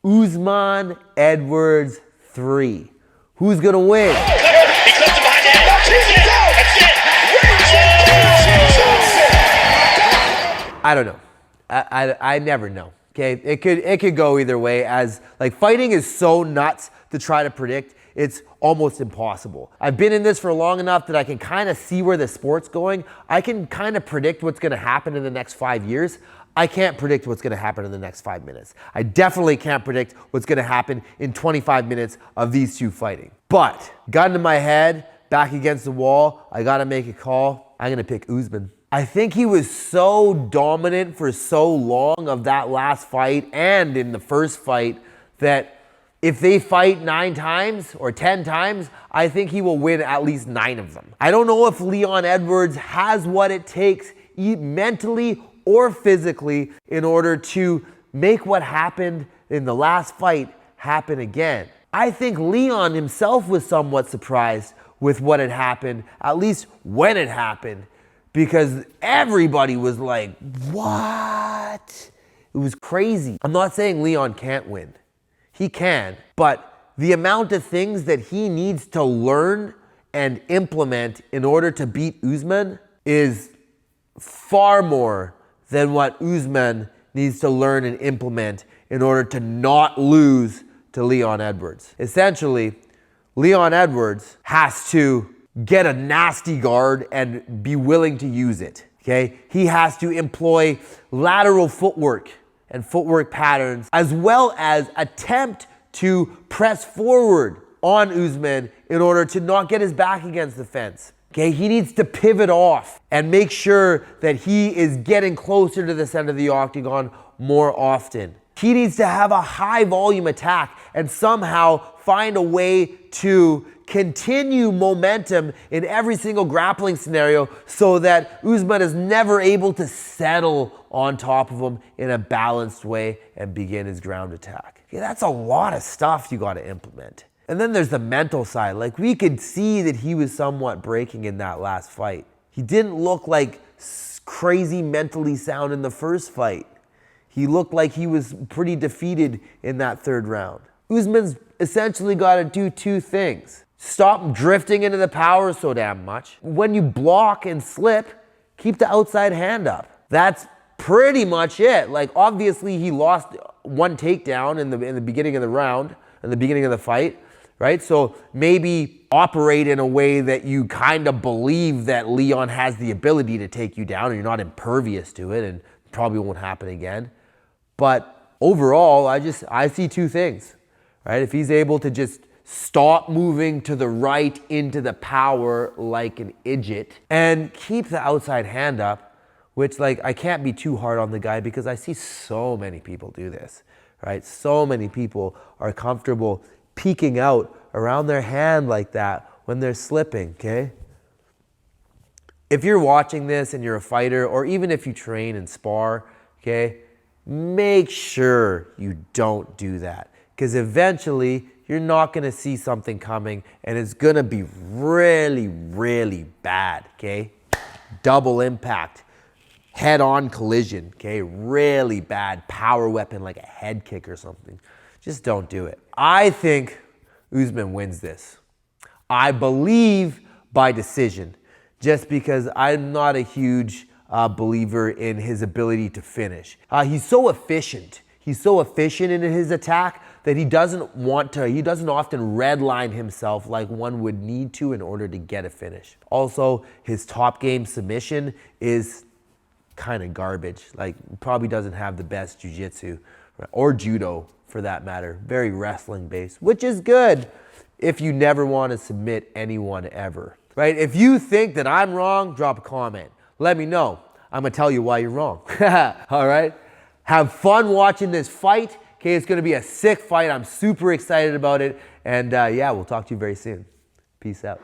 Usman Edwards 3. Who's gonna win? I don't know. I never know. Okay, it could go either way. As like fighting is so nuts to try to predict. It's almost impossible. I've been in this for long enough that I can kind of see where the sport's going. I can kind of predict what's going to happen in the next 5 years. I can't predict what's going to happen in the next 5 minutes. I definitely can't predict what's going to happen in 25 minutes of these two fighting. But gun to my head, back against the wall, I got to make a call. I'm going to pick Usman. I think he was so dominant for so long of that last fight and in the first fight that if they fight 9 times or 10 times, I think he will win at least 9 of them. I don't know if Leon Edwards has what it takes mentally or physically in order to make what happened in the last fight happen again. I think Leon himself was somewhat surprised with what had happened, at least when it happened, because everybody was like, what? It was crazy. I'm not saying Leon can't win. He can, but the amount of things that he needs to learn and implement in order to beat Usman is far more than what Usman needs to learn and implement in order to not lose to Leon Edwards. Essentially, Leon Edwards has to get a nasty guard and be willing to use it, okay? He has to employ lateral footwork and footwork patterns, as well as attempt to press forward on Usman in order to not get his back against the fence. Okay, he needs to pivot off and make sure that he is getting closer to the center of the octagon more often. He needs to have a high volume attack and somehow find a way to continue momentum in every single grappling scenario so that Usman is never able to settle on top of him in a balanced way and begin his ground attack. Okay, that's a lot of stuff you got to implement. And then there's the mental side. Like, we could see that he was somewhat breaking in that last fight. He didn't look like crazy mentally sound in the first fight. He looked like he was pretty defeated in that 3rd round. Usman's essentially got to do 2 things. Stop drifting into the power so damn much. When you block and slip, keep the outside hand up. That's pretty much it. Like, obviously he lost 1 takedown in the beginning of the round, in the beginning of the fight, right? So maybe operate in a way that you kind of believe that Leon has the ability to take you down and you're not impervious to it, and probably won't happen again. But overall, I see 2 things, right? If he's able to just stop moving to the right into the power like an idiot and keep the outside hand up, which, like, I can't be too hard on the guy because I see so many people do this, right? So many people are comfortable peeking out around their hand like that when they're slipping, okay? If you're watching this and you're a fighter, or even if you train and spar, okay, make sure you don't do that, because eventually you're not going to see something coming and it's going to be really, really bad, okay? Double impact, head-on collision, okay? Really bad power weapon like a head kick or something. Just don't do it. I think Usman wins this. I believe by decision, just because I'm not a huge believer in his ability to finish. He's so efficient. He's so efficient in his attack that he doesn't often redline himself like one would need to in order to get a finish. Also, his top game submission is kind of garbage. Like, probably doesn't have the best jiu-jitsu or judo for that matter. Very wrestling based, which is good if you never want to submit anyone ever, right? If you think that I'm wrong, drop a comment. Let me know. I'm gonna tell you why you're wrong. All right? Have fun watching this fight. Okay, it's gonna be a sick fight. I'm super excited about it. And yeah, we'll talk to you very soon. Peace out.